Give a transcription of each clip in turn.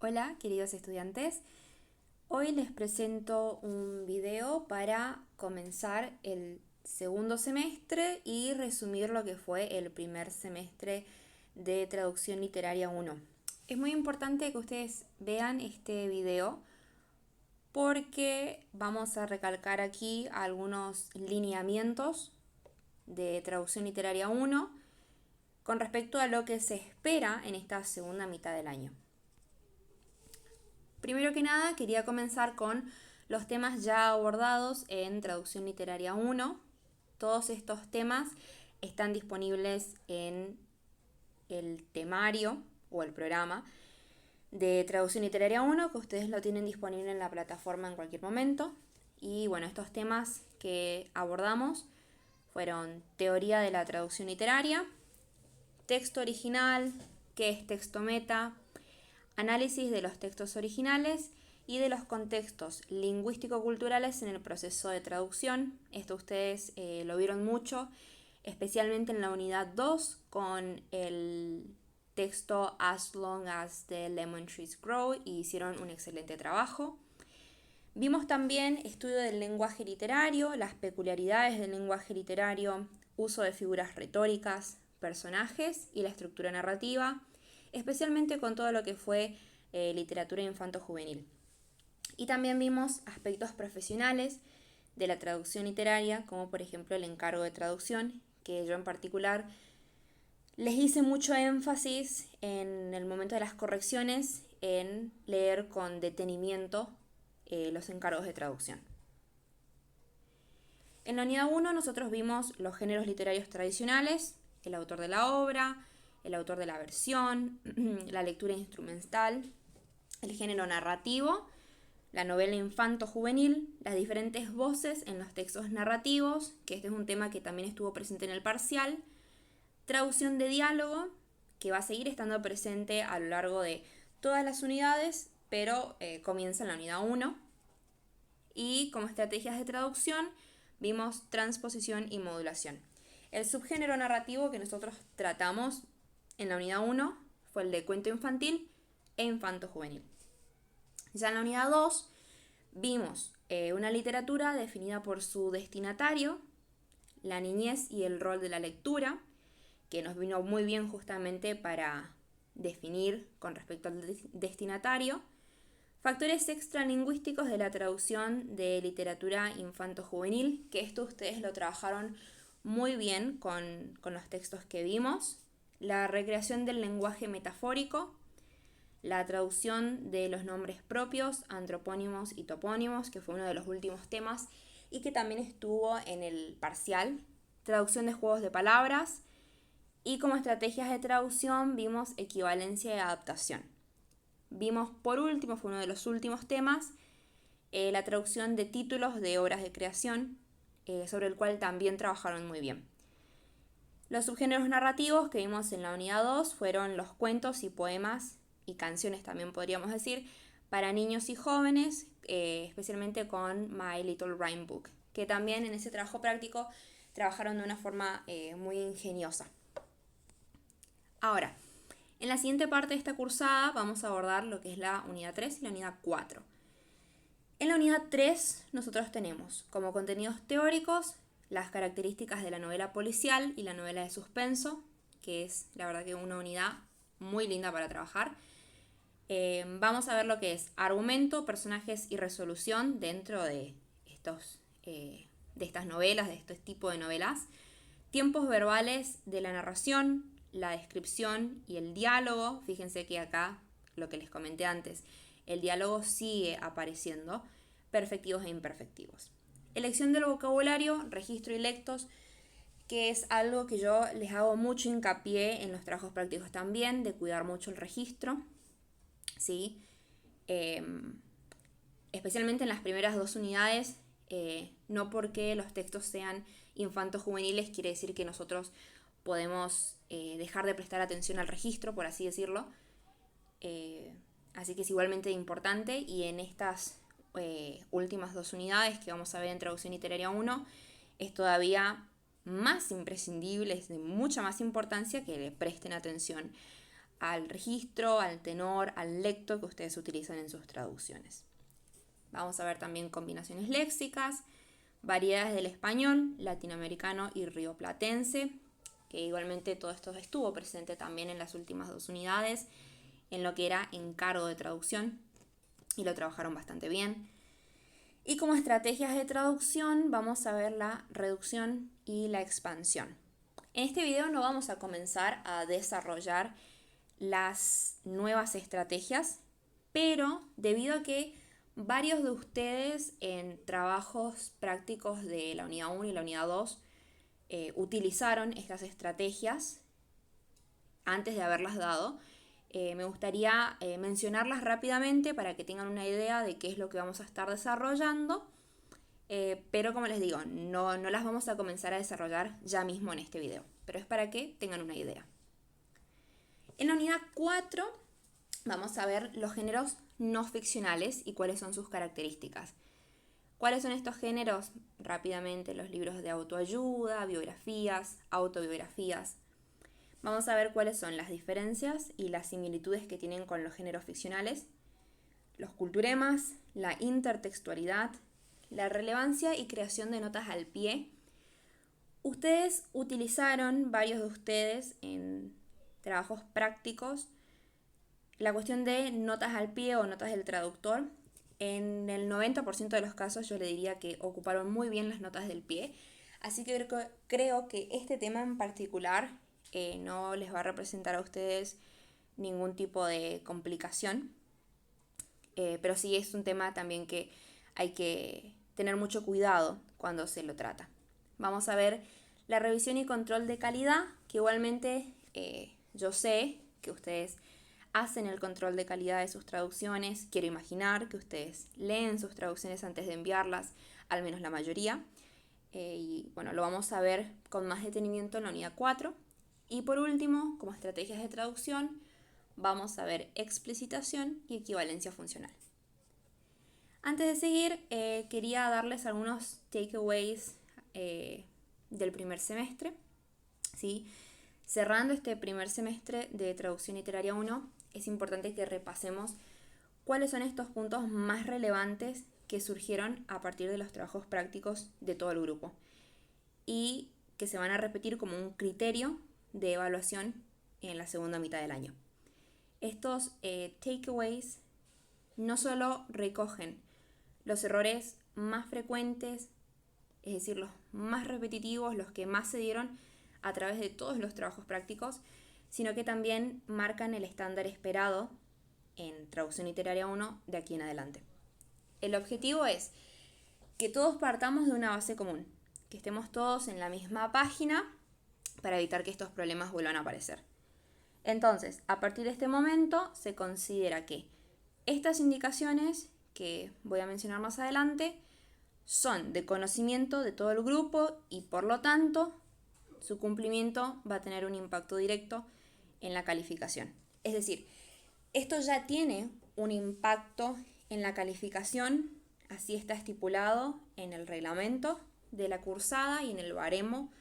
Hola, queridos estudiantes. Hoy les presento un video para comenzar el segundo semestre y resumir lo que fue el primer semestre de Traducción Literaria 1. Es muy importante que ustedes vean este video porque vamos a recalcar aquí algunos lineamientos de Traducción Literaria 1 con respecto a lo que se espera en esta segunda mitad del año. Primero que nada, quería comenzar con los temas ya abordados en Traducción Literaria 1. Todos estos temas están disponibles en el temario o el programa de Traducción Literaria 1, que ustedes lo tienen disponible en la plataforma en cualquier momento. Y bueno, estos temas que abordamos fueron teoría de la traducción literaria, texto original, qué es texto meta, análisis de los textos originales y de los contextos lingüístico-culturales en el proceso de traducción. Esto ustedes lo vieron mucho, especialmente en la unidad 2 con el texto As Long as the Lemon Trees Grow y hicieron un excelente trabajo. Vimos también estudio del lenguaje literario, las peculiaridades del lenguaje literario, uso de figuras retóricas, personajes y la estructura narrativa, especialmente con todo lo que fue literatura infanto-juvenil. Y también vimos aspectos profesionales de la traducción literaria, como por ejemplo el encargo de traducción, que yo en particular les hice mucho énfasis en el momento de las correcciones en leer con detenimiento los encargos de traducción. En la unidad 1 nosotros vimos los géneros literarios tradicionales, el autor de la obra, el autor de la versión, la lectura instrumental, el género narrativo, la novela infanto-juvenil, las diferentes voces en los textos narrativos, que este es un tema que también estuvo presente en el parcial, traducción de diálogo, que va a seguir estando presente a lo largo de todas las unidades, pero comienza en la unidad 1. Y como estrategias de traducción vimos transposición y modulación. El subgénero narrativo que nosotros tratamos en la unidad 1 fue el de cuento infantil e infanto-juvenil. Ya en la unidad 2 vimos una literatura definida por su destinatario, la niñez y el rol de la lectura, que nos vino muy bien justamente para definir con respecto al destinatario. Factores extralingüísticos de la traducción de literatura infanto-juvenil, que esto ustedes lo trabajaron muy bien con los textos que vimos. La recreación del lenguaje metafórico, la traducción de los nombres propios, antropónimos y topónimos, que fue uno de los últimos temas y que también estuvo en el parcial. Traducción de juegos de palabras y como estrategias de traducción vimos equivalencia y adaptación. Vimos por último, fue uno de los últimos temas, la traducción de títulos de obras de creación, sobre el cual también trabajaron muy bien. Los subgéneros narrativos que vimos en la unidad 2 fueron los cuentos y poemas y canciones también podríamos decir, para niños y jóvenes, especialmente con My Little Rhyme Book, que también en ese trabajo práctico trabajaron de una forma muy ingeniosa. Ahora, en la siguiente parte de esta cursada vamos a abordar lo que es la unidad 3 y la unidad 4. En la unidad 3 nosotros tenemos como contenidos teóricos las características de la novela policial y la novela de suspenso, que es la verdad que una unidad muy linda para trabajar. Vamos a ver lo que es argumento, personajes y resolución dentro de estas novelas, de este tipo de novelas. Tiempos verbales de la narración, la descripción y el diálogo. Fíjense que acá, lo que les comenté antes, el diálogo sigue apareciendo, perfectivos e imperfectivos. Elección del vocabulario, registro y lectos, que es algo que yo les hago mucho hincapié en los trabajos prácticos también, de cuidar mucho el registro, ¿sí? Especialmente en las primeras 2 unidades, no porque los textos sean infanto-juveniles quiere decir que nosotros podemos dejar de prestar atención al registro, por así decirlo. Así que es igualmente importante y en estas últimas 2 unidades que vamos a ver en Traducción Literaria 1 es todavía más imprescindible, es de mucha más importancia que le presten atención al registro, al tenor, al lecto que ustedes utilizan en sus traducciones. Vamos a ver también combinaciones léxicas, variedades del español, latinoamericano y rioplatense, que igualmente todo esto estuvo presente también en las últimas 2 unidades, en lo que era encargo de traducción, y lo trabajaron bastante bien. Y como estrategias de traducción vamos a ver la reducción y la expansión. En este video no vamos a comenzar a desarrollar las nuevas estrategias, pero debido a que varios de ustedes en trabajos prácticos de la unidad 1 y la unidad 2 utilizaron estas estrategias antes de haberlas dado, me gustaría mencionarlas rápidamente para que tengan una idea de qué es lo que vamos a estar desarrollando, pero como les digo, no las vamos a comenzar a desarrollar ya mismo en este video, pero es para que tengan una idea. En la unidad 4 vamos a ver los géneros no ficcionales y cuáles son sus características. ¿Cuáles son estos géneros? Rápidamente, los libros de autoayuda, biografías, autobiografías. Vamos a ver cuáles son las diferencias y las similitudes que tienen con los géneros ficcionales, los culturemas, la intertextualidad, la relevancia y creación de notas al pie. Ustedes utilizaron, varios de ustedes, en trabajos prácticos, la cuestión de notas al pie o notas del traductor. En el 90% de los casos yo le diría que ocuparon muy bien las notas del pie, así que creo que este tema en particular no les va a representar a ustedes ningún tipo de complicación, pero sí es un tema también que hay que tener mucho cuidado cuando se lo trata. Vamos a ver la revisión y control de calidad, que igualmente yo sé que ustedes hacen el control de calidad de sus traducciones. Quiero imaginar que ustedes leen sus traducciones antes de enviarlas, al menos la mayoría. Y bueno, lo vamos a ver con más detenimiento en la unidad 4. Y por último, como estrategias de traducción, vamos a ver explicitación y equivalencia funcional. Antes de seguir, quería darles algunos takeaways del primer semestre, ¿sí? Cerrando este primer semestre de Traducción Literaria 1, es importante que repasemos cuáles son estos puntos más relevantes que surgieron a partir de los trabajos prácticos de todo el grupo y que se van a repetir como un criterio de evaluación en la segunda mitad del año. Estos takeaways no solo recogen los errores más frecuentes, es decir, los más repetitivos, los que más se dieron a través de todos los trabajos prácticos, sino que también marcan el estándar esperado en Traducción Literaria 1 de aquí en adelante. El objetivo es que todos partamos de una base común, que estemos todos en la misma página para evitar que estos problemas vuelvan a aparecer. Entonces, a partir de este momento, se considera que estas indicaciones que voy a mencionar más adelante son de conocimiento de todo el grupo y por lo tanto su cumplimiento va a tener un impacto directo en la calificación. Es decir, esto ya tiene un impacto en la calificación, así está estipulado en el reglamento de la cursada y en el baremo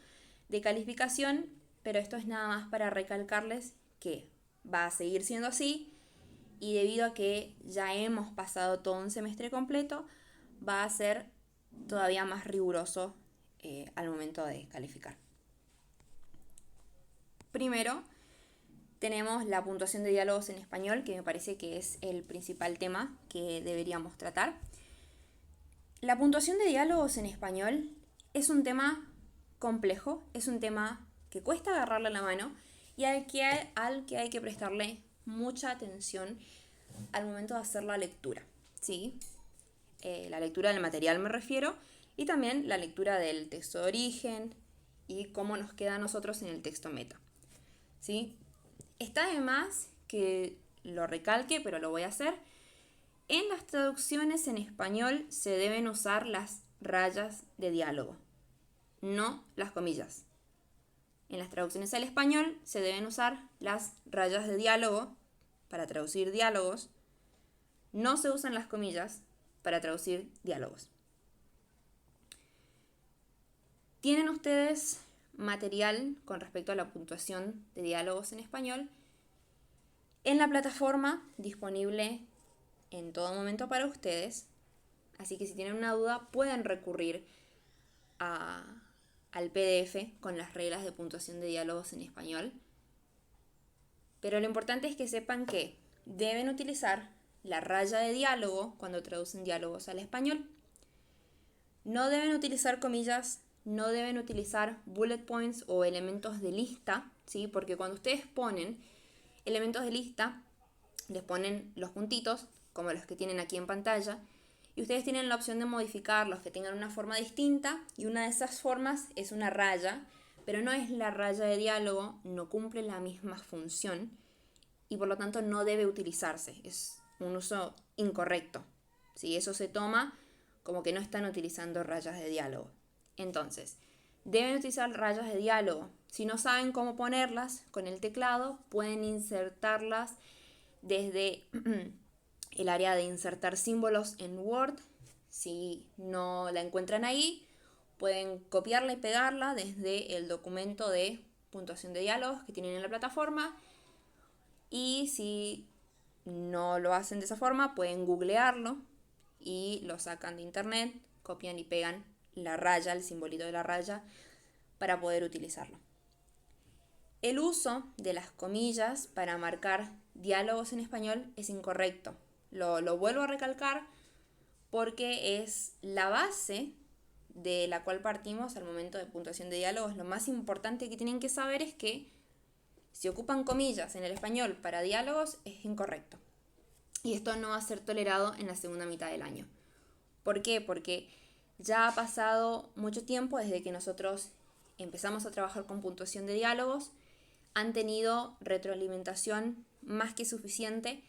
de calificación, pero esto es nada más para recalcarles que va a seguir siendo así y debido a que ya hemos pasado todo un semestre completo, va a ser todavía más riguroso al momento de calificar. Primero, tenemos la puntuación de diálogos en español, que me parece que es el principal tema que deberíamos tratar. La puntuación de diálogos en español es un tema complejo, es un tema que cuesta agarrarle la mano y al que hay que prestarle mucha atención al momento de hacer la lectura, ¿sí? La lectura del material me refiero, y también la lectura del texto de origen y cómo nos queda a nosotros en el texto meta, ¿sí? Está de más que lo recalque, pero lo voy a hacer. En las traducciones en español se deben usar las rayas de diálogo, no las comillas. En las traducciones al español se deben usar las rayas de diálogo para traducir diálogos. No se usan las comillas para traducir diálogos. ¿Tienen ustedes material con respecto a la puntuación de diálogos en español? en la plataforma disponible en todo momento para ustedes. Así que si tienen una duda pueden recurrir al PDF con las reglas de puntuación de diálogos en español. Pero lo importante es que sepan que deben utilizar la raya de diálogo cuando traducen diálogos al español. No deben utilizar comillas, no deben utilizar bullet points o elementos de lista, ¿sí? Porque cuando ustedes ponen elementos de lista, les ponen los puntitos, como los que tienen aquí en pantalla, y ustedes tienen la opción de modificarlos, que tengan una forma distinta, y una de esas formas es una raya, pero no es la raya de diálogo, no cumple la misma función, y por lo tanto no debe utilizarse, es un uso incorrecto. ¿Sí? Eso se toma como que no están utilizando rayas de diálogo. Entonces, deben utilizar rayas de diálogo. Si no saben cómo ponerlas con el teclado, pueden insertarlas desde el área de insertar símbolos en Word. Si no la encuentran ahí, pueden copiarla y pegarla desde el documento de puntuación de diálogos que tienen en la plataforma. Y si no lo hacen de esa forma, pueden googlearlo y lo sacan de internet, copian y pegan la raya, el simbolito de la raya, para poder utilizarlo. El uso de las comillas para marcar diálogos en español es incorrecto. Lo vuelvo a recalcar porque es la base de la cual partimos al momento de puntuación de diálogos. Lo más importante que tienen que saber es que si ocupan comillas en el español para diálogos es incorrecto. Y esto no va a ser tolerado en la segunda mitad del año. ¿Por qué? Porque ya ha pasado mucho tiempo desde que nosotros empezamos a trabajar con puntuación de diálogos. Han tenido retroalimentación más que suficiente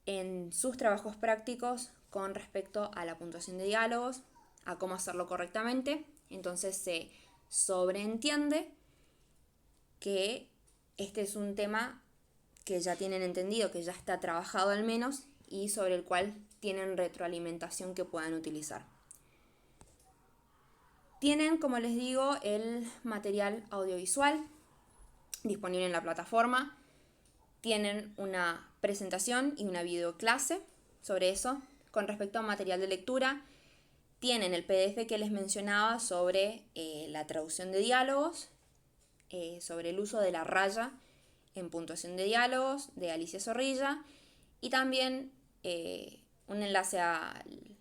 en sus trabajos prácticos con respecto a la puntuación de diálogos, a cómo hacerlo correctamente. Entonces se sobreentiende que este es un tema que ya tienen entendido, que ya está trabajado al menos, y sobre el cual tienen retroalimentación que puedan utilizar. Tienen, como les digo, el material audiovisual disponible en la plataforma. Tienen una presentación y una videoclase sobre eso. Con respecto a material de lectura, tienen el PDF que les mencionaba sobre la traducción de diálogos, sobre el uso de la raya en puntuación de diálogos de Alicia Zorrilla, y también un enlace al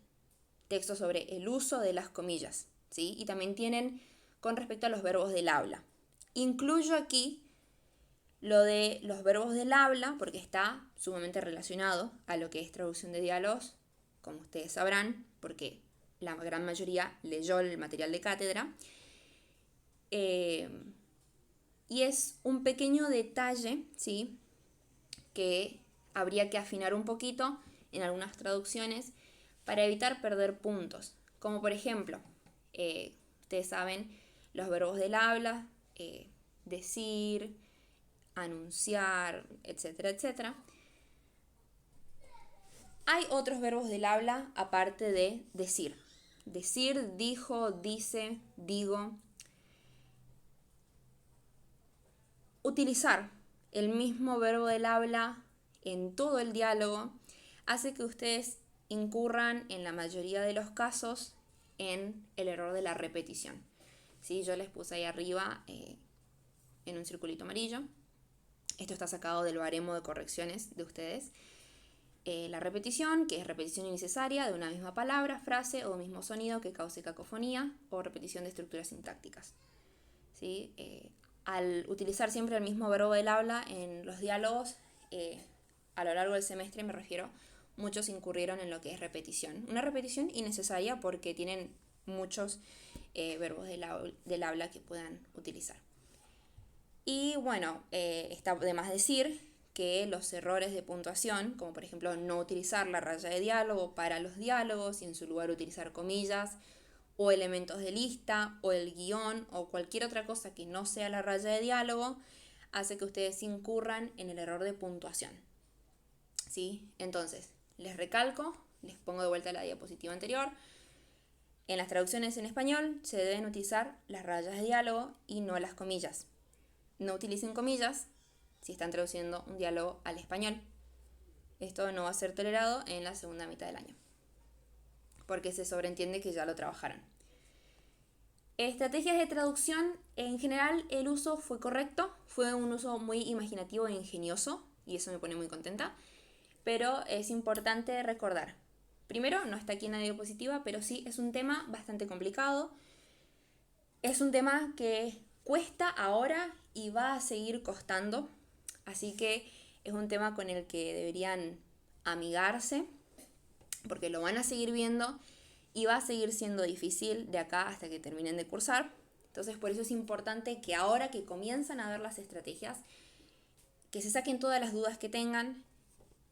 texto sobre el uso de las comillas, ¿sí? Y también tienen con respecto a los verbos del habla. Incluyo aquí lo de los verbos del habla porque está sumamente relacionado a lo que es traducción de diálogos, como ustedes sabrán, porque la gran mayoría leyó el material de cátedra. Y es un pequeño detalle, ¿sí?, que habría que afinar un poquito en algunas traducciones para evitar perder puntos. Como por ejemplo, ustedes saben, los verbos del habla, decir, anunciar, etcétera, etcétera. Hay otros verbos del habla aparte de decir. Decir, dijo, dice, digo. Utilizar el mismo verbo del habla en todo el diálogo hace que ustedes incurran en la mayoría de los casos en el error de la repetición. ¿Sí? Yo les puse ahí arriba en un circulito amarillo. Esto está sacado del baremo de correcciones de ustedes. La repetición, que es repetición innecesaria de una misma palabra, frase o mismo sonido que cause cacofonía, o repetición de estructuras sintácticas. ¿Sí? Al utilizar siempre el mismo verbo del habla en los diálogos, a lo largo del semestre me refiero, muchos incurrieron en lo que es repetición. Una repetición innecesaria porque tienen muchos verbos del habla que puedan utilizar. Y bueno, está de más decir que los errores de puntuación, como por ejemplo no utilizar la raya de diálogo para los diálogos y en su lugar utilizar comillas o elementos de lista o el guión o cualquier otra cosa que no sea la raya de diálogo, hace que ustedes incurran en el error de puntuación. ¿Sí? Entonces, les recalco, les pongo de vuelta la diapositiva anterior. En las traducciones en español se deben utilizar las rayas de diálogo y no las comillas. No utilicen comillas si están traduciendo un diálogo al español. Esto no va a ser tolerado en la segunda mitad del año, porque se sobreentiende que ya lo trabajaron. Estrategias de traducción, en general el uso fue correcto, fue un uso muy imaginativo e ingenioso, y eso me pone muy contenta, pero es importante recordar, primero, no está aquí en la diapositiva, pero sí es un tema bastante complicado, es un tema que cuesta ahora y va a seguir costando, así que es un tema con el que deberían amigarse, porque lo van a seguir viendo y va a seguir siendo difícil de acá hasta que terminen de cursar. Entonces por eso es importante que ahora que comienzan a ver las estrategias, que se saquen todas las dudas que tengan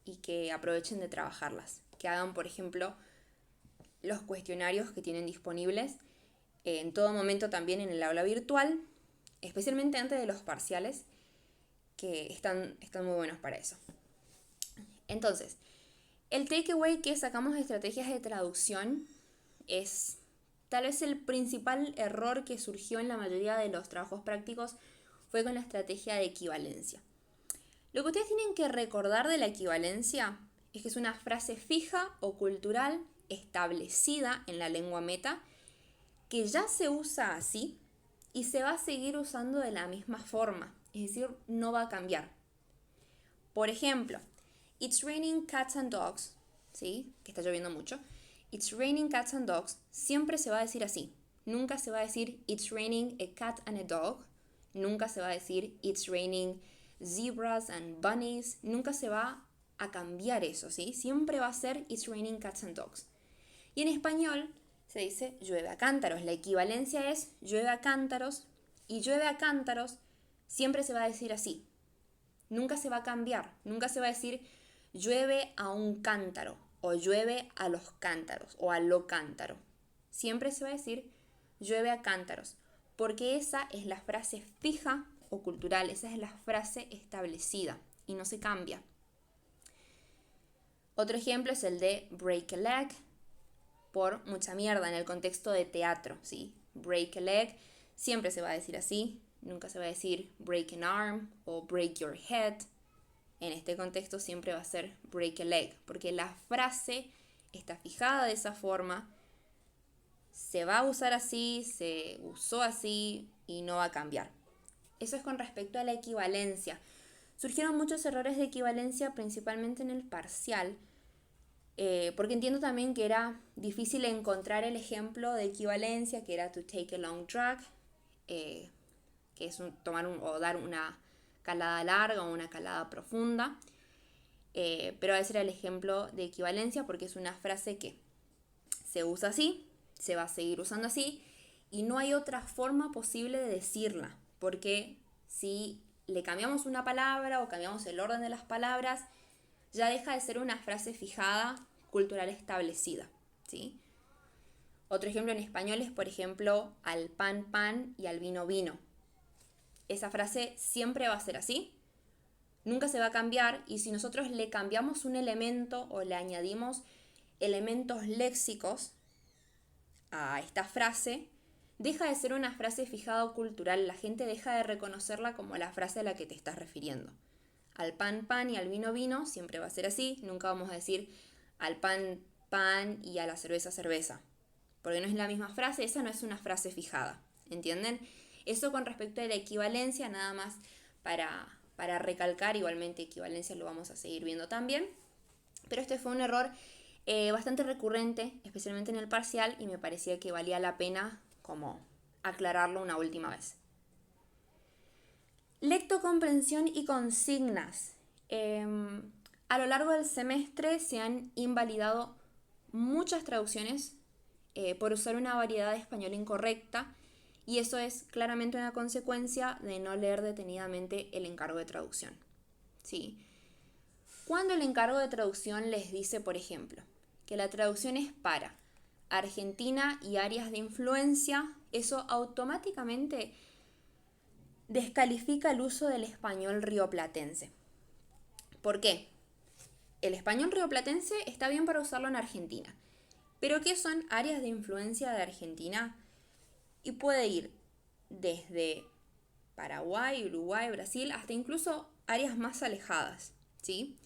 y que aprovechen de trabajarlas. Que hagan, por ejemplo, los cuestionarios que tienen disponibles en todo momento también en el aula virtual, especialmente antes de los parciales, que están muy buenos para eso. Entonces, el takeaway que sacamos de estrategias de traducción es tal vez el principal error que surgió en la mayoría de los trabajos prácticos fue con la estrategia de equivalencia. Lo que ustedes tienen que recordar de la equivalencia es que es una frase fija o cultural establecida en la lengua meta que ya se usa así y se va a seguir usando de la misma forma, es decir, no va a cambiar. Por ejemplo, it's raining cats and dogs, ¿sí? Que está lloviendo mucho. It's raining cats and dogs siempre se va a decir así. Nunca se va a decir it's raining a cat and a dog. Nunca se va a decir it's raining zebras and bunnies. Nunca se va a cambiar eso, ¿sí? Siempre va a ser it's raining cats and dogs. Y en español se dice llueve a cántaros. La equivalencia es llueve a cántaros y llueve a cántaros siempre se va a decir así. Nunca se va a cambiar. Nunca se va a decir llueve a un cántaro o llueve a los cántaros o a lo cántaro. Siempre se va a decir llueve a cántaros, porque esa es la frase fija o cultural, esa es la frase establecida y no se cambia. Otro ejemplo es el de break a leg, por mucha mierda en el contexto de teatro, ¿sí? Break a leg siempre se va a decir así, nunca se va a decir break an arm o break your head. En este contexto siempre va a ser break a leg, porque la frase está fijada de esa forma, se va a usar así, se usó así y no va a cambiar. Eso es con respecto a la equivalencia. Surgieron muchos errores de equivalencia, principalmente en el parcial, porque entiendo también que era difícil encontrar el ejemplo de equivalencia, que era to take a long drag, que es o dar una calada larga o una calada profunda, pero ese era el ejemplo de equivalencia porque es una frase que se usa así, se va a seguir usando así y no hay otra forma posible de decirla, porque si le cambiamos una palabra o cambiamos el orden de las palabras, ya deja de ser una frase fijada, cultural establecida, ¿sí? Otro ejemplo en español es, por ejemplo, al pan pan y al vino vino. Esa frase siempre va a ser así, nunca se va a cambiar, y si nosotros le cambiamos un elemento o le añadimos elementos léxicos a esta frase, deja de ser una frase fijada o cultural, la gente deja de reconocerla como la frase a la que te estás refiriendo. Al pan pan y al vino vino siempre va a ser así, nunca vamos a decir al pan pan y a la cerveza cerveza, porque no es la misma frase, esa no es una frase fijada, ¿entienden? Eso con respecto a la equivalencia, nada más para recalcar, igualmente equivalencia lo vamos a seguir viendo también, pero este fue un error bastante recurrente, especialmente en el parcial, y me parecía que valía la pena como aclararlo una última vez. Lectocomprensión y consignas. A lo largo del semestre se han invalidado muchas traducciones por usar una variedad de español incorrecta, y eso es claramente una consecuencia de no leer detenidamente el encargo de traducción, ¿sí? Cuando el encargo de traducción les dice, por ejemplo, que la traducción es para Argentina y áreas de influencia, eso automáticamente descalifica el uso del español rioplatense. ¿Por qué? El español rioplatense está bien para usarlo en Argentina, pero ¿qué son áreas de influencia de Argentina? Y puede ir desde Paraguay, Uruguay, Brasil, hasta incluso áreas más alejadas, ¿sí?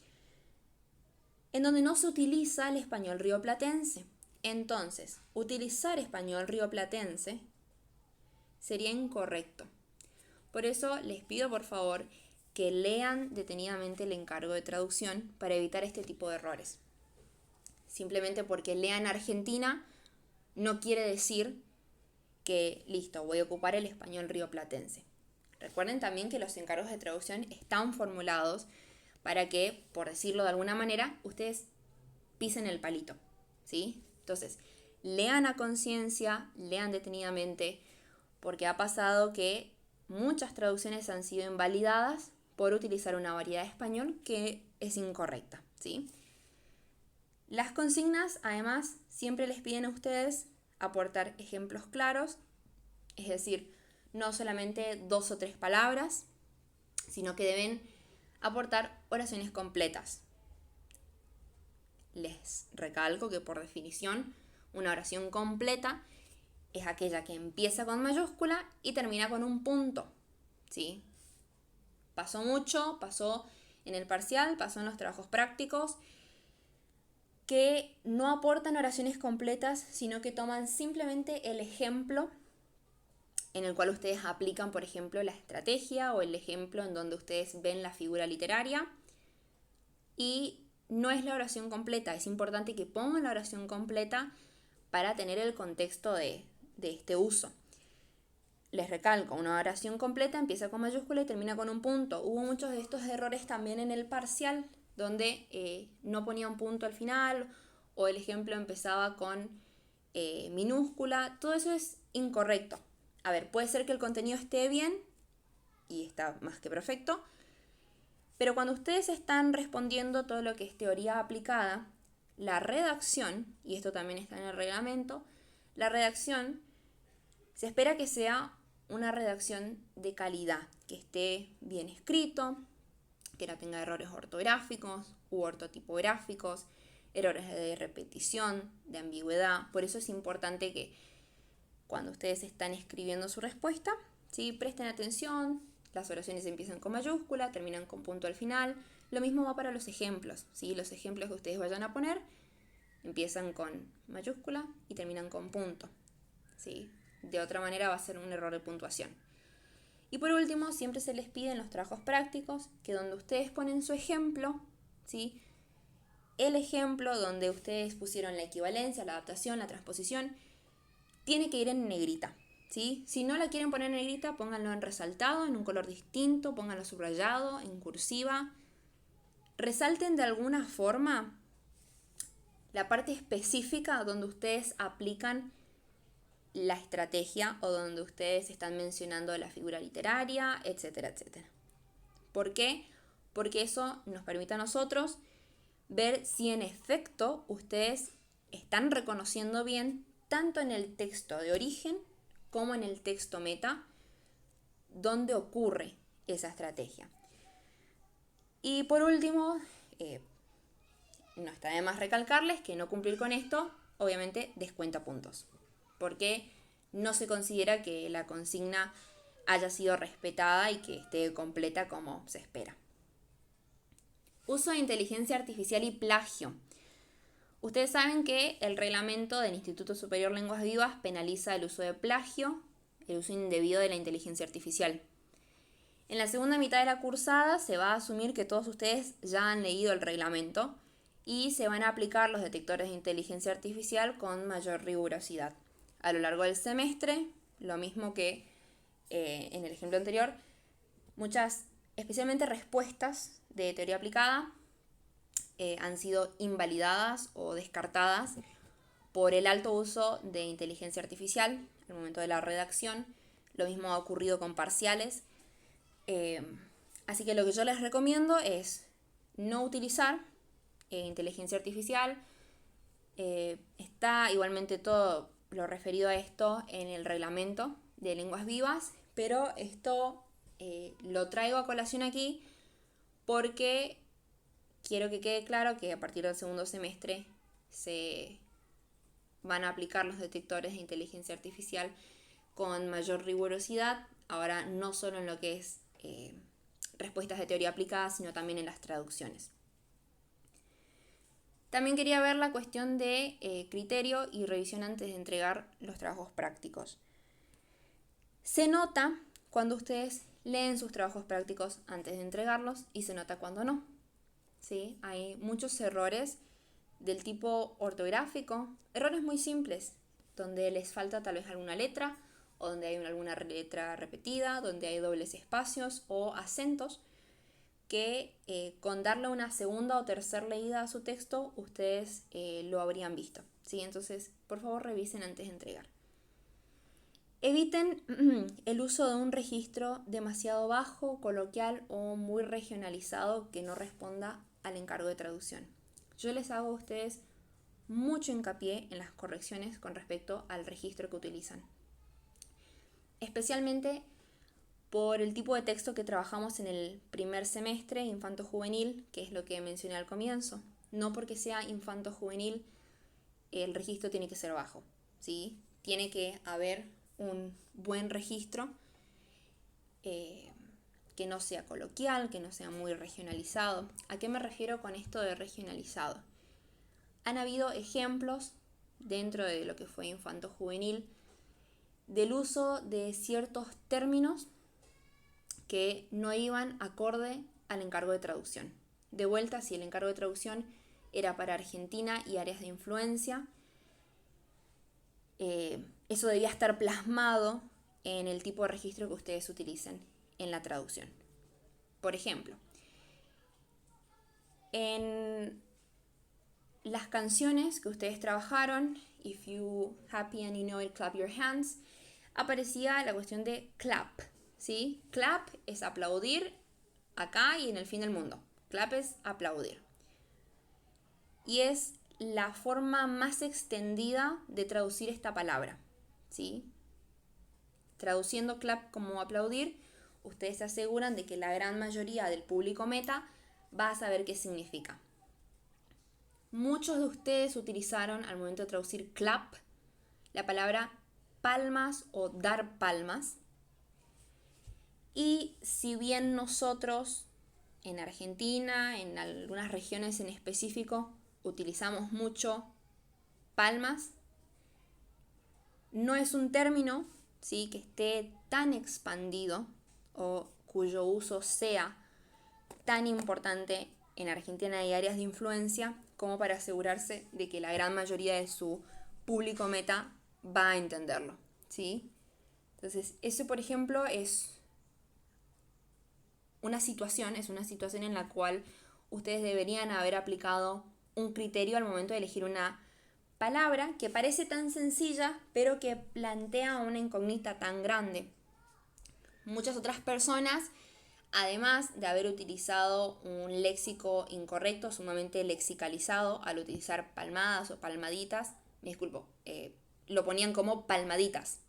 En donde no se utiliza el español rioplatense. Entonces, utilizar español rioplatense sería incorrecto. Por eso les pido por favor que lean detenidamente el encargo de traducción para evitar este tipo de errores. Simplemente porque lean Argentina no quiere decir que, listo, voy a ocupar el español rioplatense. Recuerden también que los encargos de traducción están formulados para que, por decirlo de alguna manera, ustedes pisen el palito, ¿sí? Entonces, lean a conciencia, lean detenidamente, porque ha pasado que muchas traducciones han sido invalidadas por utilizar una variedad de español que es incorrecta, ¿sí? Las consignas, además, siempre les piden a ustedes aportar ejemplos claros, es decir, no solamente 2 o 3 palabras, sino que deben aportar oraciones completas. Les recalco que por definición una oración completa es aquella que empieza con mayúscula y termina con un punto, ¿sí? Pasó mucho, pasó en el parcial, pasó en los trabajos prácticos, que no aportan oraciones completas, sino que toman simplemente el ejemplo en el cual ustedes aplican, por ejemplo, la estrategia o el ejemplo en donde ustedes ven la figura literaria y no es la oración completa. Es importante que pongan la oración completa para tener el contexto de este uso. Les recalco, una oración completa empieza con mayúscula y termina con un punto. Hubo muchos de estos errores también en el parcial, donde no ponía un punto al final o el ejemplo empezaba con minúscula. Todo eso es incorrecto. A ver, puede ser que el contenido esté bien y está más que perfecto, pero cuando ustedes están respondiendo todo lo que es teoría aplicada, la redacción, y esto también está en el reglamento, la redacción se espera que sea una redacción de calidad, que esté bien escrito, que no tenga errores ortográficos u ortotipográficos, errores de repetición, de ambigüedad. Por eso es importante que cuando ustedes están escribiendo su respuesta, ¿sí?, presten atención. Las oraciones empiezan con mayúscula, terminan con punto al final. Lo mismo va para los ejemplos, ¿sí? Los ejemplos que ustedes vayan a poner empiezan con mayúscula y terminan con punto, ¿sí? De otra manera va a ser un error de puntuación. Y por último, siempre se les pide en los trabajos prácticos que donde ustedes ponen su ejemplo, ¿sí?, el ejemplo donde ustedes pusieron la equivalencia, la adaptación, la transposición, tiene que ir en negrita, ¿sí? Si no la quieren poner en negrita, pónganlo en resaltado, en un color distinto, pónganlo subrayado, en cursiva. Resalten de alguna forma la parte específica donde ustedes aplican la estrategia o donde ustedes están mencionando la figura literaria, etcétera, etcétera. ¿Por qué? Porque eso nos permite a nosotros ver si en efecto ustedes están reconociendo bien tanto en el texto de origen como en el texto meta donde ocurre esa estrategia. Y por último, no está de más recalcarles que no cumplir con esto obviamente descuenta puntos, porque no se considera que la consigna haya sido respetada y que esté completa como se espera. Uso de inteligencia artificial y plagio. Ustedes saben que el reglamento del Instituto Superior Lenguas Vivas penaliza el uso de plagio, el uso indebido de la inteligencia artificial. En la segunda mitad de la cursada se va a asumir que todos ustedes ya han leído el reglamento y se van a aplicar los detectores de inteligencia artificial con mayor rigurosidad. A lo largo del semestre, lo mismo que en el ejemplo anterior, muchas, especialmente respuestas de teoría aplicada, han sido invalidadas o descartadas por el alto uso de inteligencia artificial al momento de la redacción. Lo mismo ha ocurrido con parciales. Así que lo que yo les recomiendo es no utilizar inteligencia artificial. Está igualmente todo lo referido a esto en el reglamento de lenguas vivas, pero esto lo traigo a colación aquí porque quiero que quede claro que a partir del segundo semestre se van a aplicar los detectores de inteligencia artificial con mayor rigurosidad. Ahora no solo en lo que es respuestas de teoría aplicada, sino también en las traducciones. También quería ver la cuestión de criterio y revisión antes de entregar los trabajos prácticos. Se nota cuando ustedes leen sus trabajos prácticos antes de entregarlos y se nota cuando no. ¿Sí? Hay muchos errores del tipo ortográfico, errores muy simples, donde les falta tal vez alguna letra, o donde hay alguna letra repetida, donde hay dobles espacios o acentos, que con darle una segunda o tercera leída a su texto, ustedes lo habrían visto. ¿Sí? Entonces, por favor, revisen antes de entregar. Eviten el uso de un registro demasiado bajo, coloquial o muy regionalizado que no responda al encargo de traducción. Yo les hago a ustedes mucho hincapié en las correcciones con respecto al registro que utilizan. Especialmente por el tipo de texto que trabajamos en el primer semestre, infanto-juvenil, que es lo que mencioné al comienzo. No porque sea infanto-juvenil, el registro tiene que ser bajo, ¿sí? Tiene que haber un buen registro que no sea coloquial, que no sea muy regionalizado. ¿A qué me refiero con esto de regionalizado? Han habido ejemplos dentro de lo que fue infanto-juvenil del uso de ciertos términos que no iban acorde al encargo de traducción. De vuelta, si el encargo de traducción era para Argentina y áreas de influencia, eso debía estar plasmado en el tipo de registro que ustedes utilicen en la traducción. Por ejemplo, en las canciones que ustedes trabajaron, If You Happy and You Know It, Clap Your Hands, aparecía la cuestión de clap, ¿sí? Clap es aplaudir acá y en el fin del mundo. Clap es aplaudir. Y es la forma más extendida de traducir esta palabra, ¿sí? Traduciendo clap como aplaudir, ustedes se aseguran de que la gran mayoría del público meta va a saber qué significa. Muchos de ustedes utilizaron al momento de traducir clap la palabra palmas o dar palmas. Y si bien nosotros en Argentina, en algunas regiones en específico, utilizamos mucho palmas, no es un término, ¿sí?, que esté tan expandido o cuyo uso sea tan importante en Argentina y áreas de influencia como para asegurarse de que la gran mayoría de su público meta va a entenderlo, ¿sí? Entonces, eso, por ejemplo, es una situación en la cual ustedes deberían haber aplicado un criterio al momento de elegir una palabra que parece tan sencilla, pero que plantea una incógnita tan grande. Muchas otras personas, además de haber utilizado un léxico incorrecto, sumamente lexicalizado, al utilizar palmadas o palmaditas, lo ponían como palmaditas,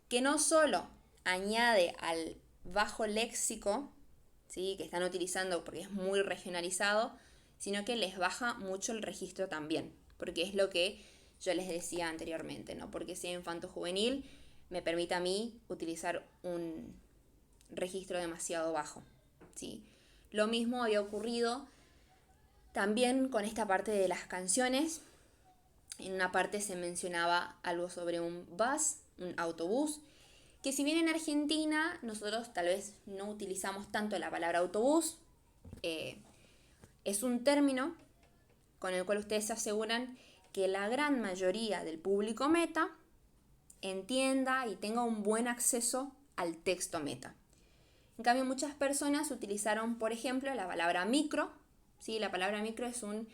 que no solo añade al bajo léxico, ¿sí?, que están utilizando porque es muy regionalizado, sino que les baja mucho el registro también, porque es lo que yo les decía anteriormente, ¿no? Porque sea infanto-juvenil, me permite a mí utilizar un registro demasiado bajo, ¿sí? Lo mismo había ocurrido también con esta parte de las canciones. En una parte se mencionaba algo sobre un bus, un autobús, que si bien en Argentina nosotros tal vez no utilizamos tanto la palabra autobús, es un término con el cual ustedes se aseguran que la gran mayoría del público meta entienda y tenga un buen acceso al texto meta. En cambio, muchas personas utilizaron, por ejemplo, la palabra micro, ¿sí? La palabra micro es un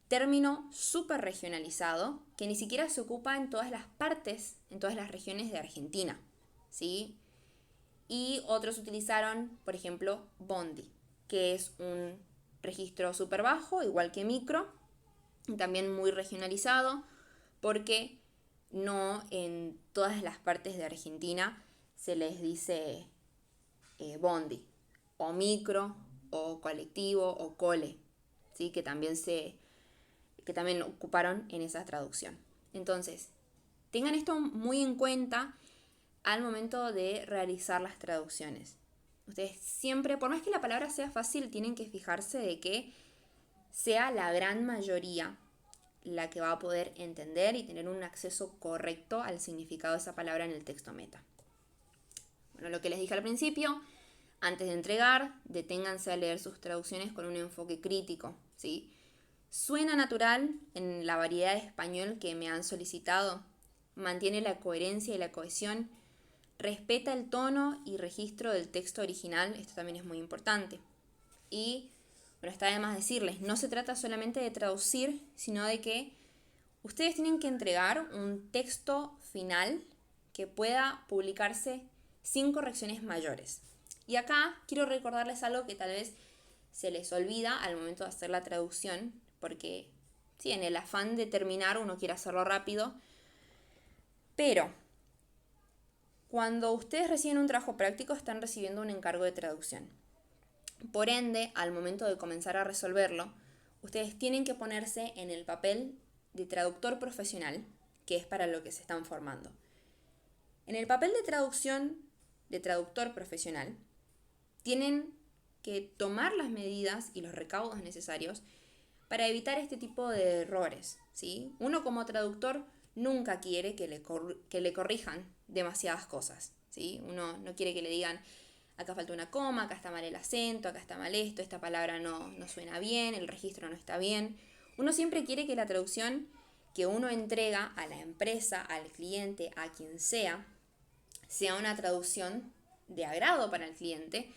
término súper regionalizado que ni siquiera se ocupa en todas las partes, en todas las regiones de Argentina, ¿sí? Y otros utilizaron, por ejemplo, bondi, que es un registro súper bajo, igual que micro, y también muy regionalizado, porque no en todas las partes de Argentina se les dice bondi, o micro, o colectivo, o cole, ¿sí?, que también ocuparon en esa traducción. Entonces, tengan esto muy en cuenta al momento de realizar las traducciones. Ustedes siempre, por más que la palabra sea fácil, tienen que fijarse de que sea la gran mayoría la que va a poder entender y tener un acceso correcto al significado de esa palabra en el texto meta. Bueno, lo que les dije al principio, antes de entregar, deténganse a leer sus traducciones con un enfoque crítico, ¿sí? Suena natural en la variedad de español que me han solicitado, mantiene la coherencia y la cohesión, respeta el tono y registro del texto original, esto también es muy importante. Y, bueno, está de más decirles, no se trata solamente de traducir, sino de que ustedes tienen que entregar un texto final que pueda publicarse sin correcciones mayores. Y acá quiero recordarles algo que tal vez se les olvida al momento de hacer la traducción, porque sí, en el afán de terminar uno quiere hacerlo rápido, pero cuando ustedes reciben un trabajo práctico están recibiendo un encargo de traducción. Por ende, al momento de comenzar a resolverlo, ustedes tienen que ponerse en el papel de traductor profesional, que es para lo que se están formando. En el papel de traducción, de traductor profesional, tienen que tomar las medidas y los recaudos necesarios para evitar este tipo de errores, ¿sí? Uno como traductor nunca quiere que le corrijan demasiadas cosas, ¿sí? Uno no quiere que le digan, acá falta una coma, acá está mal el acento, acá está mal esto, esta palabra no suena bien, el registro no está bien. Uno siempre quiere que la traducción que uno entrega a la empresa, al cliente, a quien sea una traducción de agrado para el cliente,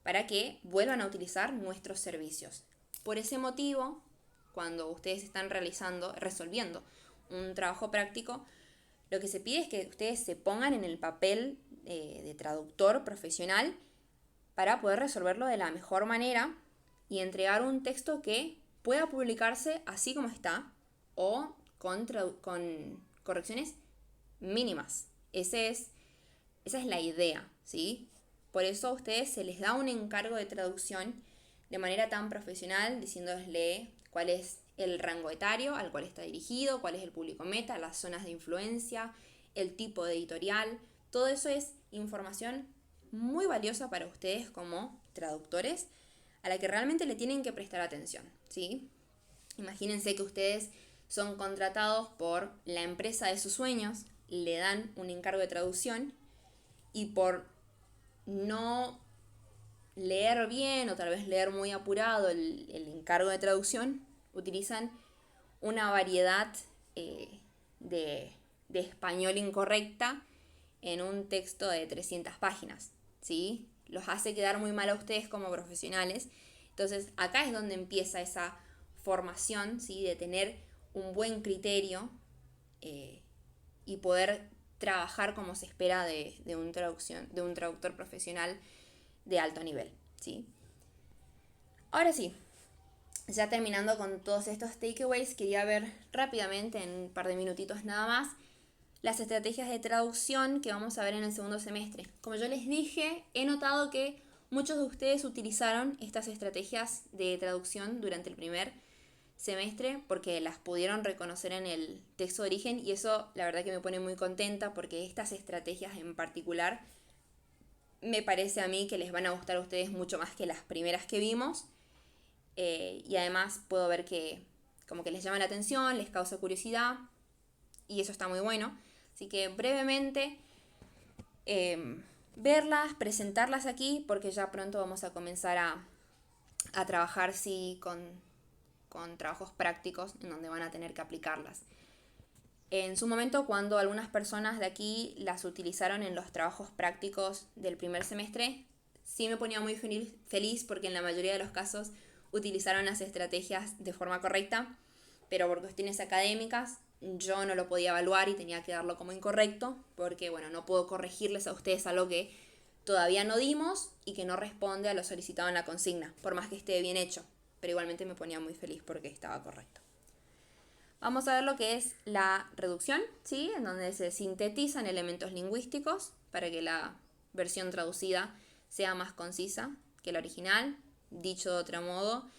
para que vuelvan a utilizar nuestros servicios. Por ese motivo, cuando ustedes están resolviendo un trabajo práctico, lo que se pide es que ustedes se pongan en el papel de traductor profesional para poder resolverlo de la mejor manera y entregar un texto que pueda publicarse así como está o con correcciones mínimas. Esa es la idea, ¿sí? Por eso a ustedes se les da un encargo de traducción de manera tan profesional, diciéndole cuál es el rango etario al cual está dirigido, cuál es el público meta, las zonas de influencia, el tipo de editorial. Todo eso es información muy valiosa para ustedes como traductores, a la que realmente le tienen que prestar atención, ¿sí? Imagínense que ustedes son contratados por la empresa de sus sueños, le dan un encargo de traducción y por no leer bien o tal vez leer muy apurado el encargo de traducción, utilizan una variedad de español incorrecta en un texto de 300 páginas, ¿sí? Los hace quedar muy mal a ustedes como profesionales. Entonces acá es donde empieza esa formación, ¿sí? De tener un buen criterio y poder trabajar como se espera de un traductor profesional de alto nivel, ¿sí? Ahora sí, ya terminando con todos estos takeaways, quería ver rápidamente, en un par de minutitos nada más, las estrategias de traducción que vamos a ver en el segundo semestre. Como yo les dije, he notado que muchos de ustedes utilizaron estas estrategias de traducción durante el primer semestre porque las pudieron reconocer en el texto de origen, y eso la verdad que me pone muy contenta porque estas estrategias en particular me parece a mí que les van a gustar a ustedes mucho más que las primeras que vimos, y además puedo ver que como que les llama la atención, les causa curiosidad y eso está muy bueno. Así que brevemente verlas, presentarlas aquí, porque ya pronto vamos a comenzar a trabajar sí con trabajos prácticos en donde van a tener que aplicarlas. En su momento, cuando algunas personas de aquí las utilizaron en los trabajos prácticos del primer semestre, sí me ponía muy feliz porque en la mayoría de los casos utilizaron las estrategias de forma correcta, pero por cuestiones académicas yo no lo podía evaluar y tenía que darlo como incorrecto, porque bueno, no puedo corregirles a ustedes algo que todavía no dimos y que no responde a lo solicitado en la consigna, por más que esté bien hecho, pero igualmente me ponía muy feliz porque estaba correcto. Vamos a ver lo que es la reducción, ¿sí? En donde se sintetizan elementos lingüísticos para que la versión traducida sea más concisa que la original. Dicho de otro modo,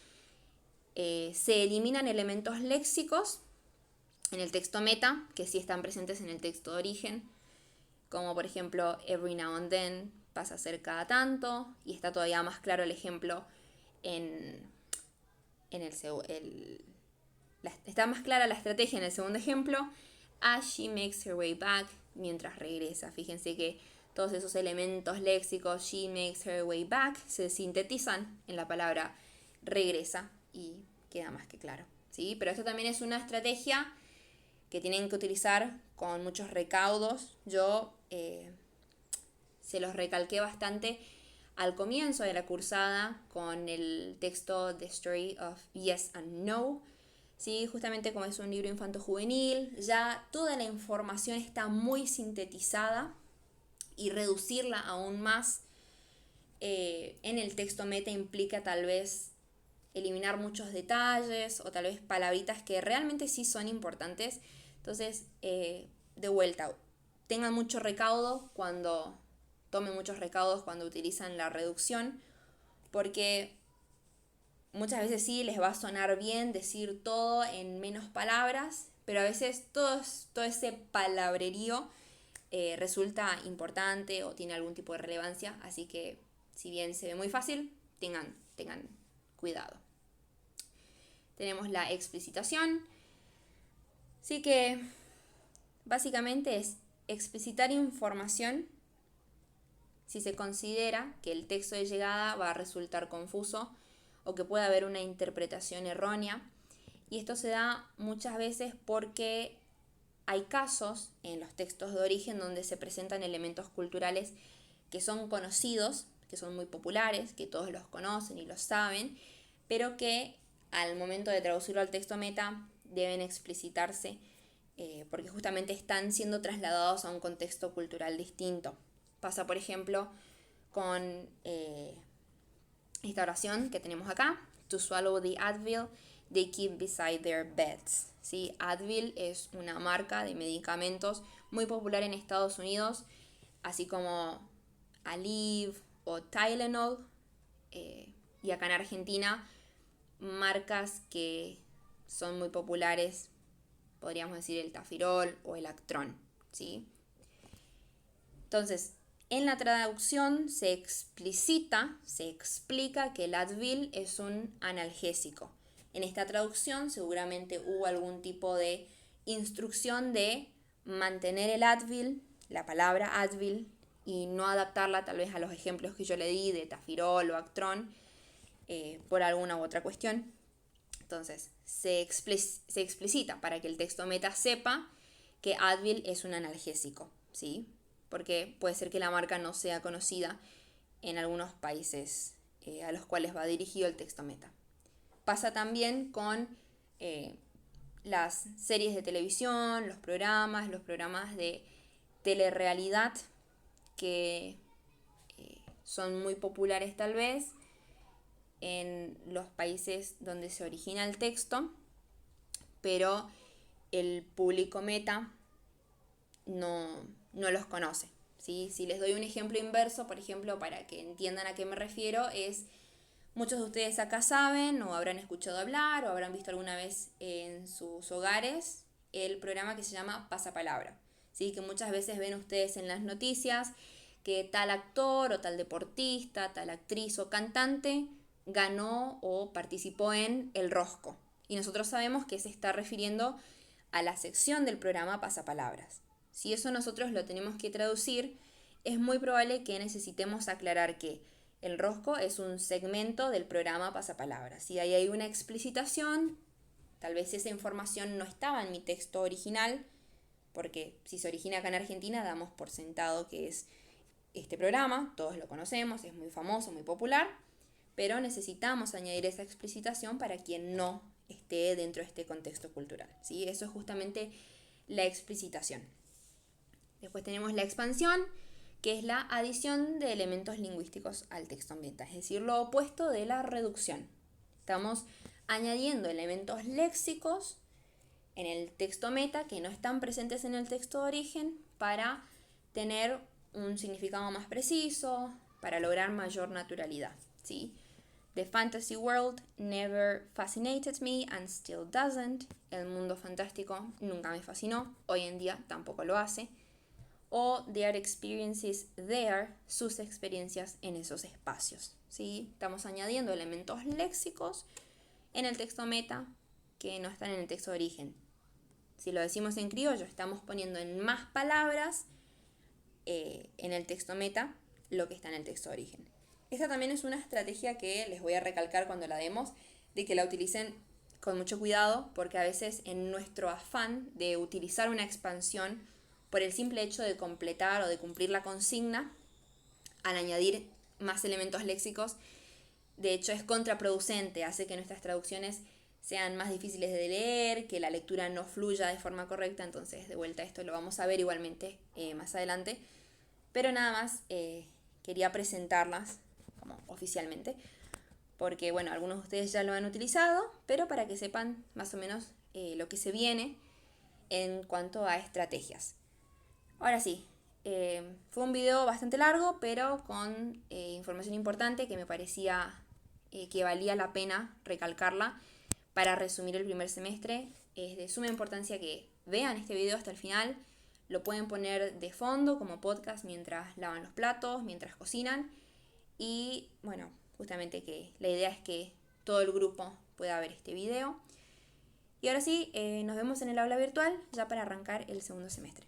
se eliminan elementos léxicos en el texto meta, que sí están presentes en el texto de origen, como por ejemplo every now and then, pasa a ser cada tanto, y está todavía más claro el ejemplo está más clara la estrategia en el segundo ejemplo, as she makes her way back, mientras regresa. Fíjense que todos esos elementos léxicos, she makes her way back, se sintetizan en la palabra regresa y queda más que claro, ¿sí? Pero esto también es una estrategia que tienen que utilizar con muchos recaudos. Yo se los recalqué bastante al comienzo de la cursada con el texto The Story of Yes and No. ¿Sí? Justamente como es un libro infanto-juvenil, ya toda la información está muy sintetizada, y reducirla aún más en el texto meta implica tal vez eliminar muchos detalles o tal vez palabritas que realmente sí son importantes. Entonces, de vuelta, tengan mucho recaudo tomen muchos recaudos cuando utilizan la reducción, porque muchas veces sí les va a sonar bien decir todo en menos palabras, pero a veces todo ese palabrerío resulta importante o tiene algún tipo de relevancia, así que si bien se ve muy fácil, tengan cuidado. Tenemos la explicitación, así que básicamente es explicitar información si se considera que el texto de llegada va a resultar confuso o que puede haber una interpretación errónea. Y esto se da muchas veces porque hay casos en los textos de origen donde se presentan elementos culturales que son conocidos, que son muy populares, que todos los conocen y los saben, pero que al momento de traducirlo al texto meta deben explicitarse porque justamente están siendo trasladados a un contexto cultural distinto. Pasa, por ejemplo, con esta oración que tenemos acá: to swallow the Advil they keep beside their beds. ¿Sí? Advil es una marca de medicamentos muy popular en Estados Unidos, así como Aleve o Tylenol, y acá en Argentina marcas que son muy populares, podríamos decir el Tafirol o el Actron, ¿sí? Entonces, en la traducción se explica que el Advil es un analgésico. En esta traducción seguramente hubo algún tipo de instrucción de mantener el Advil, la palabra Advil, y no adaptarla tal vez a los ejemplos que yo le di de Tafirol o Actron por alguna u otra cuestión. Entonces, se explicita para que el texto meta sepa que Advil es un analgésico, ¿sí? Porque puede ser que la marca no sea conocida en algunos países a los cuales va dirigido el texto meta. Pasa también con las series de televisión, los programas de telerrealidad que son muy populares tal vez en los países donde se origina el texto, pero el público meta no los conoce, ¿sí? Si les doy un ejemplo inverso, por ejemplo, para que entiendan a qué me refiero, es: muchos de ustedes acá saben o habrán escuchado hablar o habrán visto alguna vez en sus hogares el programa que se llama Pasapalabra, ¿sí? Que muchas veces ven ustedes en las noticias que tal actor o tal deportista, tal actriz o cantante ganó o participó en El Rosco. Y nosotros sabemos que se está refiriendo a la sección del programa Pasapalabras. Si eso nosotros lo tenemos que traducir, es muy probable que necesitemos aclarar que El Rosco es un segmento del programa Pasapalabras. Si ahí hay una explicitación, tal vez esa información no estaba en mi texto original, porque si se origina acá en Argentina damos por sentado que es este programa, todos lo conocemos, es muy famoso, muy popular, pero necesitamos añadir esa explicitación para quien no esté dentro de este contexto cultural, ¿sí? Eso es justamente la explicitación. Después tenemos la expansión, que es la adición de elementos lingüísticos al texto meta, es decir, lo opuesto de la reducción. Estamos añadiendo elementos léxicos en el texto meta que no están presentes en el texto de origen para tener un significado más preciso, para lograr mayor naturalidad, ¿sí? The fantasy world never fascinated me and still doesn't. El mundo fantástico nunca me fascinó, hoy en día tampoco lo hace. o their experiences there, sus experiencias en esos espacios. ¿Sí? Estamos añadiendo elementos léxicos en el texto meta que no están en el texto de origen. Si lo decimos en criollo, estamos poniendo en más palabras en el texto meta lo que está en el texto de origen. Esta también es una estrategia que les voy a recalcar cuando la demos, de que la utilicen con mucho cuidado, porque a veces en nuestro afán de utilizar una expansión, por el simple hecho de completar o de cumplir la consigna, al añadir más elementos léxicos, de hecho es contraproducente, hace que nuestras traducciones sean más difíciles de leer, que la lectura no fluya de forma correcta. Entonces, de vuelta, esto lo vamos a ver igualmente más adelante, pero nada más quería presentarlas como oficialmente, porque bueno, algunos de ustedes ya lo han utilizado, pero para que sepan más o menos lo que se viene en cuanto a estrategias. Ahora sí, fue un video bastante largo, pero con información importante que me parecía que valía la pena recalcarla para resumir el primer semestre. Es de suma importancia que vean este video hasta el final. Lo pueden poner de fondo como podcast mientras lavan los platos, mientras cocinan. Y bueno, justamente que la idea es que todo el grupo pueda ver este video. Y ahora sí, nos vemos en el aula virtual ya para arrancar el segundo semestre.